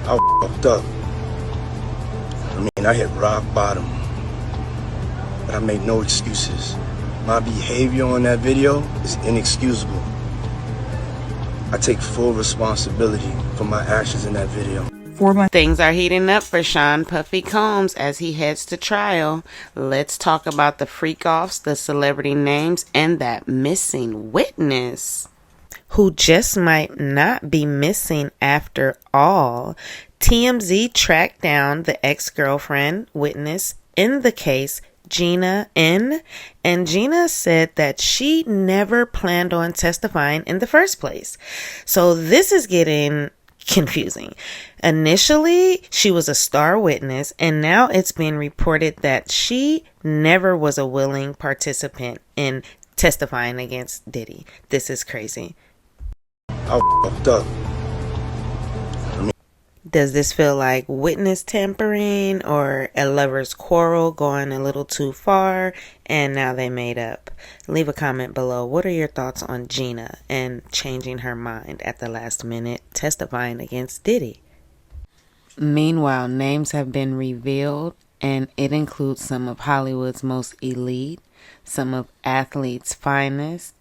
I fucked up. I hit rock bottom. But I make no excuses. My behavior on that video is inexcusable. I take full responsibility for my actions in that video. Things are heating up for Sean Puffy Combs as he heads to trial. Let's talk about the freak-offs, the celebrity names, and that missing witness, who just might not be missing after all. TMZ tracked down the ex-girlfriend witness in the case, Gina N., and Gina said that she never planned on testifying in the first place. So this is getting confusing. Initially, she was a star witness, and now it's being reported that she never was a willing participant in testifying against Diddy. This is crazy. I fucked up. Does this feel like witness tampering or a lover's quarrel going a little too far and now they made up? Leave a comment below. What are your thoughts on Gina and changing her mind at the last minute testifying against Diddy? Meanwhile, names have been revealed, and it includes some of Hollywood's most elite, some of athletes' finest,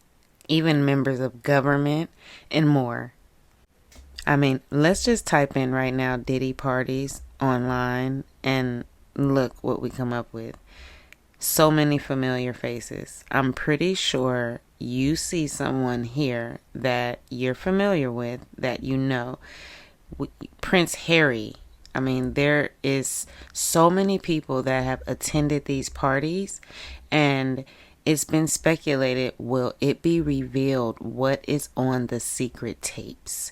even members of government, and more. Let's just type in right now Diddy parties online and look what we come up with. So many familiar faces. I'm pretty sure you see someone here that you're familiar with, that you know. Prince Harry. There is so many people that have attended these parties, and it's been speculated, will it be revealed what is on the secret tapes?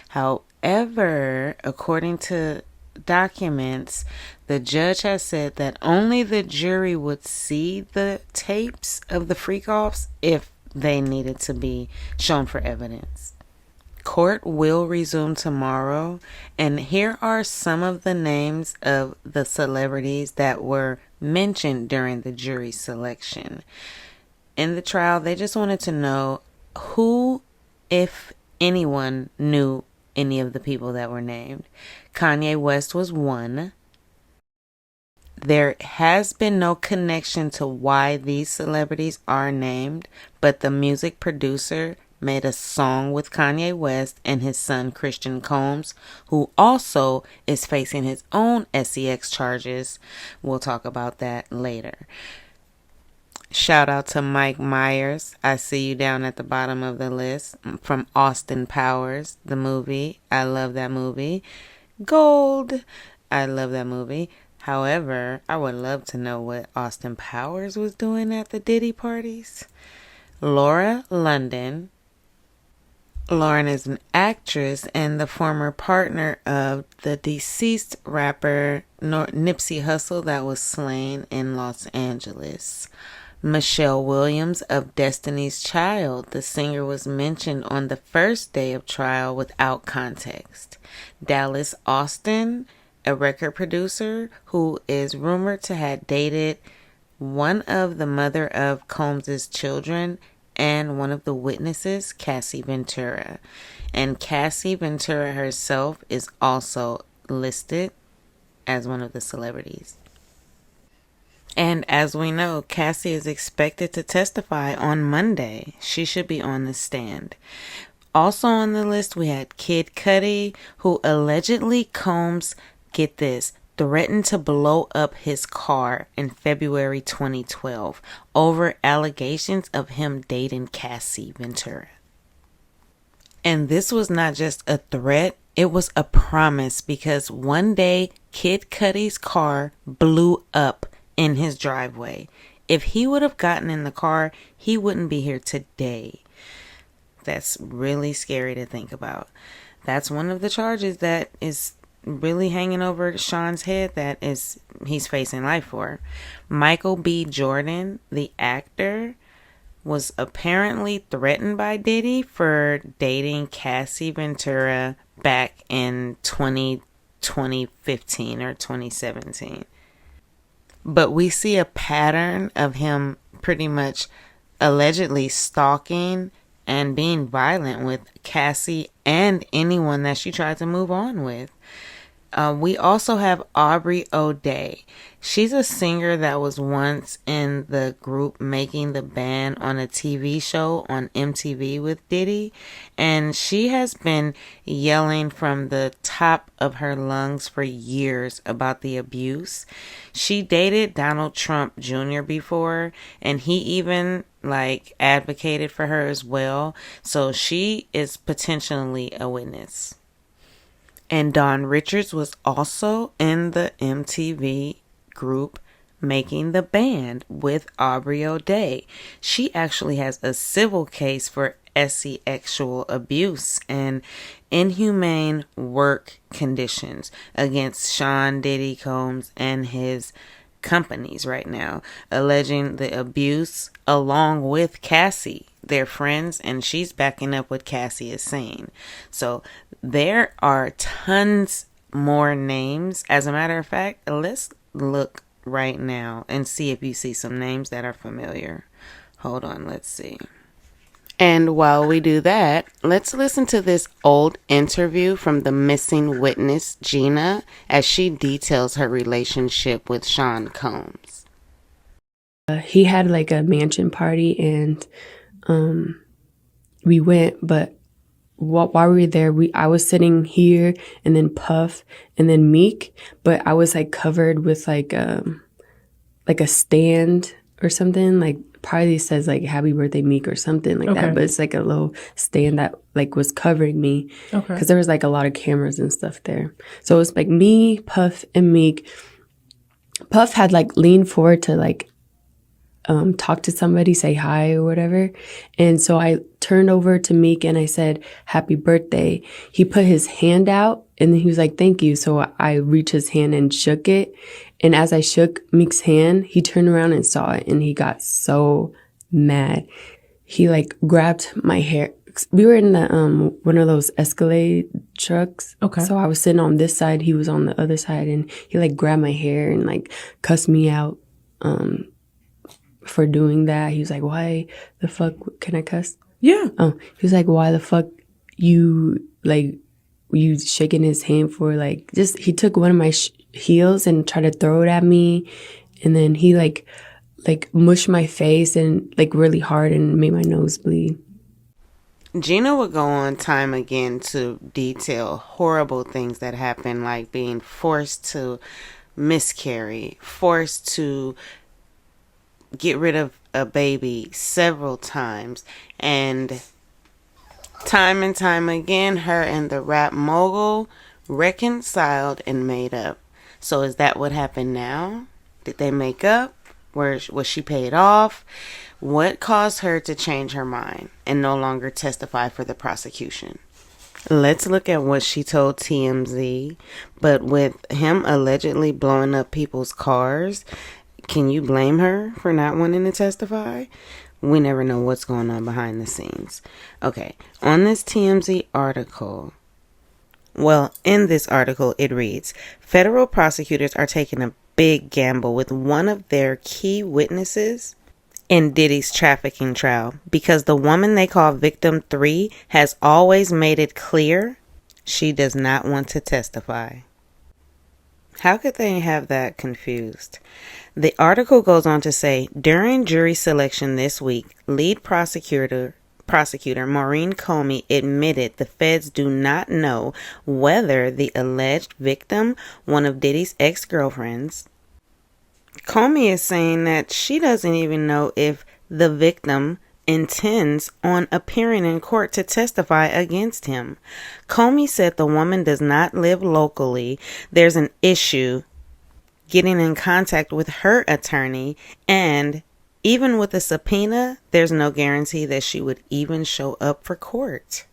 However, according to documents, the judge has said that only the jury would see the tapes of the freak-offs if they needed to be shown for evidence. Court will resume tomorrow, and here are some of the names of the celebrities that were mentioned during the jury selection. In the trial, they just wanted to know who, if anyone, knew any of the people that were named. Kanye West was one. There has been no connection to why these celebrities are named, but the music producer made a song with Kanye West and his son Christian Combs, who also is facing his own SEX charges. We'll talk about that later. Shout out to Mike Myers. I see you down at the bottom of the list. From Austin Powers, the movie. I love that movie. Gold. I love that movie. However, I would love to know what Austin Powers was doing at the Diddy parties. Laura London. Lauren is an actress and the former partner of the deceased rapper Nipsey Hussle that was slain in Los Angeles. Michelle Williams of Destiny's Child. The singer was mentioned on the first day of trial without context. Dallas Austin, a record producer who is rumored to have dated one of the mother of Combs' children and one of the witnesses, Cassie Ventura. And Cassie Ventura herself is also listed as one of the celebrities. And as we know, Cassie is expected to testify on Monday. She should be on the stand. Also on the list, we had Kid Cudi, who allegedly Combs, get this, threatened to blow up his car in February 2012 over allegations of him dating Cassie Ventura. And this was not just a threat, it was a promise, because one day Kid Cudi's car blew up in his driveway. If he would have gotten in the car, he wouldn't be here today. That's really scary to think about. That's one of the charges that is really hanging over Sean's head that he's facing life for. Michael B. Jordan, the actor, was apparently threatened by Diddy for dating Cassie Ventura back in 2015 or 2017. But we see a pattern of him pretty much allegedly stalking and being violent with Cassie and anyone that she tried to move on with. We also have Aubrey O'Day. She's a singer that was once in the group Making the Band on a TV show on MTV with Diddy. And she has been yelling from the top of her lungs for years about the abuse. She dated Donald Trump Jr. before, and he even advocated for her as well. So she is potentially a witness. And Dawn Richards was also in the MTV group Making the Band with Aubrey O'Day. She actually has a civil case for sexual abuse and inhumane work conditions against Sean Diddy Combs and his companies right now, alleging the abuse along with Cassie. They're friends, and she's backing up what Cassie is saying. So there are tons more names. As a matter of fact, let's look right now and see if you see some names that are familiar. Hold on, let's see. And while we do that, let's listen to this old interview from the missing witness, Gina, as she details her relationship with Sean Combs. He had a mansion party, and we went, but while we were there, I was sitting here, and then Puff, and then Meek, but I was covered with a stand or something, probably says happy birthday Meek or something that, but it's a little stand that was covering me, because there was a lot of cameras and stuff there. So it was me, Puff, and Meek. Puff had leaned forward to talk to somebody, say hi or whatever. And so I turned over to Meek and I said, happy birthday. He put his hand out and then he was like, thank you. So I reached his hand and shook it. And as I shook Meek's hand, he turned around and saw it and he got so mad. He grabbed my hair. We were in the one of those Escalade trucks. So I was sitting on this side, he was on the other side, and he grabbed my hair and cussed me out for doing that. He was like, why the fuck can I cuss? Yeah. Oh, he was like, why the fuck you you shaking his hand for he took one of my heels and tried to throw it at me, and then he mushed my face and really hard and made my nose bleed. Gina would go on time again to detail horrible things that happened, like being forced to miscarry, forced to get rid of a baby several times, and time again, her and the rap mogul reconciled and made up. So is that what happened now? Did they make up? Was she paid off? What caused her to change her mind and no longer testify for the prosecution? Let's look at what she told TMZ. But with him allegedly blowing up people's cars, can you blame her for not wanting to testify? We never know what's going on behind the scenes. Okay, on this TMZ article, in this article, it reads, federal prosecutors are taking a big gamble with one of their key witnesses in Diddy's trafficking trial because the woman they call Victim 3 has always made it clear she does not want to testify. How could they have that confused? The article goes on to say, during jury selection this week, lead prosecutor Maureen Comey admitted the feds do not know whether the alleged victim, one of Diddy's ex-girlfriends. Comey is saying that she doesn't even know if the victim intends on appearing in court to testify against him. Comey said the woman does not live locally. There's an issue getting in contact with her attorney, and even with a subpoena, there's no guarantee that she would even show up for court.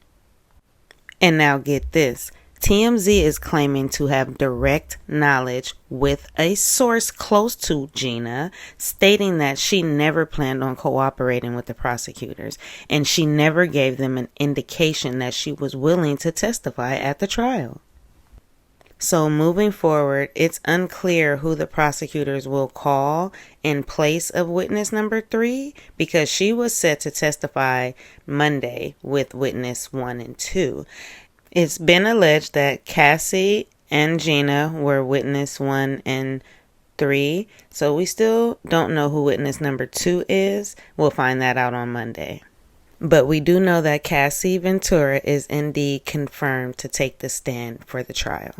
And now get this. TMZ is claiming to have direct knowledge with a source close to Gina, stating that she never planned on cooperating with the prosecutors, and she never gave them an indication that she was willing to testify at the trial. So moving forward, it's unclear who the prosecutors will call in place of witness number 3 because she was set to testify Monday with witness 1 and 2. It's been alleged that Cassie and Gina were witness 1 and 3. So we still don't know who witness number 2 is. We'll find that out on Monday. But we do know that Cassie Ventura is indeed confirmed to take the stand for the trial.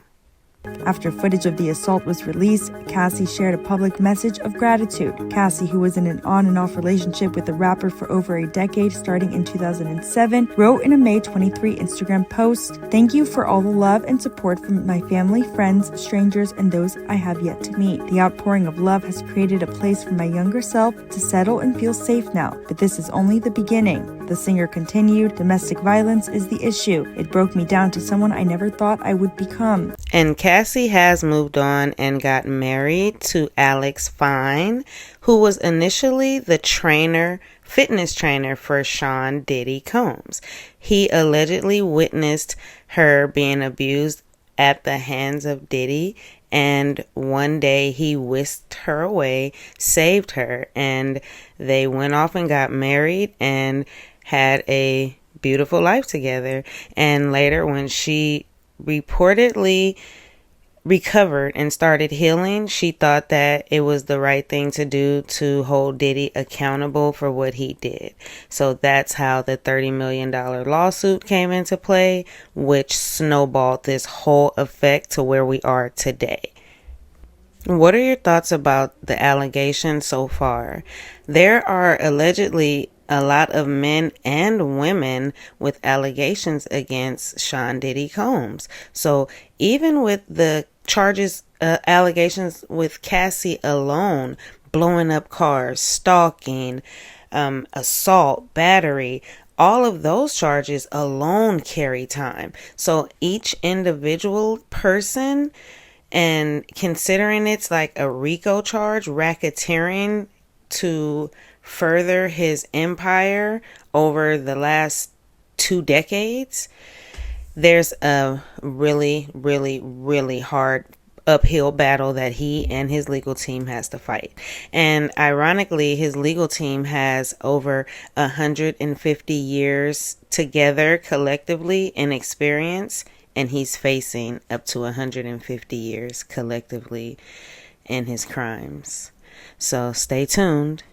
After footage of the assault was released, Cassie shared a public message of gratitude. Cassie, who was in an on and off relationship with the rapper for over a decade starting in 2007, wrote in a May 23 Instagram post, "Thank you for all the love and support from my family, friends, strangers, and those I have yet to meet. The outpouring of love has created a place for my younger self to settle and feel safe now, but this is only the beginning." The singer continued, "Domestic violence is the issue. It broke me down to someone I never thought I would become." And Cassie has moved on and got married to Alex Fine, who was initially the fitness trainer for Sean Diddy Combs. He allegedly witnessed her being abused at the hands of Diddy, and one day he whisked her away, saved her, and they went off and got married and had a beautiful life together. And later, when she reportedly recovered and started healing, she thought that it was the right thing to do to hold Diddy accountable for what he did. So that's how the $30 million lawsuit came into play, which snowballed this whole effect to where we are today. What are your thoughts about the allegations so far? There are allegedly a lot of men and women with allegations against Sean Diddy Combs. So even with the allegations with Cassie alone, blowing up cars, stalking, assault, battery, all of those charges alone carry time. So each individual person, and considering it's like a RICO charge, racketeering to further his empire over the last 2 decades, there's a really, really, really hard uphill battle that he and his legal team has to fight. And ironically, his legal team has over 150 years together collectively in experience, and he's facing up to 150 years collectively in his crimes. So stay tuned.